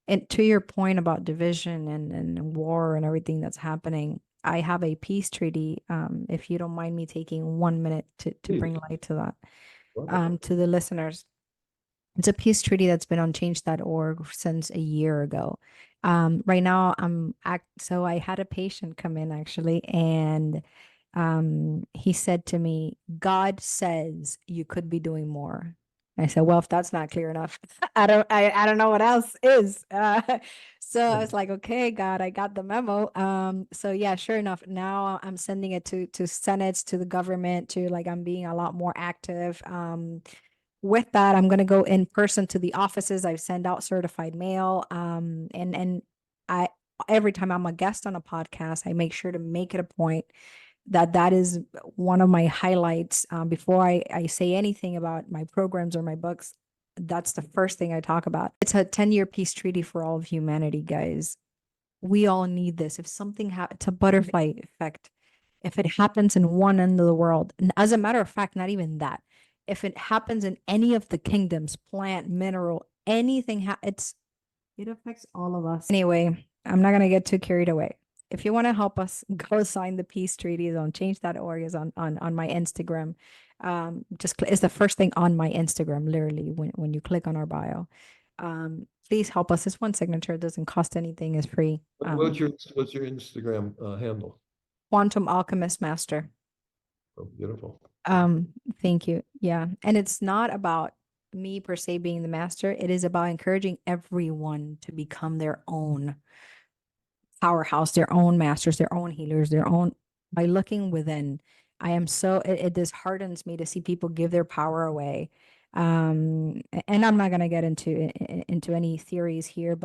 And to your point about division and war and everything that's happening, I have a peace treaty. If you don't mind me taking 1 minute to bring light to that, to the listeners. It's a peace treaty that's been on change.org since a year ago. Right now, so I had a patient come in actually, and he said to me, God says you could be doing more. I said, well, if that's not clear enough, I don't know what else is. So I was like, okay, God, I got the memo. So yeah, sure enough, now I'm sending it to senates, to the government, to like I'm being a lot more active. With that, I'm going to go in person to the offices. I send out certified mail. And I every time I'm a guest on a podcast, I make sure to make it a point that is one of my highlights. Before I say anything about my programs or my books, that's the first thing I talk about. It's a 10-year peace treaty for all of humanity, guys. We all need this. If something it's a butterfly effect. If it happens in one end of the world, and as a matter of fact, not even that. If it happens in any of the kingdoms, plant, mineral, anything, it affects all of us. Anyway, I'm not gonna get too carried away. If you want to help us, go sign the peace treaties on change.org is on my Instagram. It's the first thing on my Instagram, literally, when you click on our bio. Please help us. It's one signature. It doesn't cost anything. It's free. What's your Instagram handle? Quantum Alchemist Master. Oh, beautiful. Thank you. Yeah. And it's not about me per se being the master. It is about encouraging everyone to become their own powerhouse, their own masters, their own healers, their own by looking within. I am so it disheartens me to see people give their power away. And I'm not going to get into any theories here, but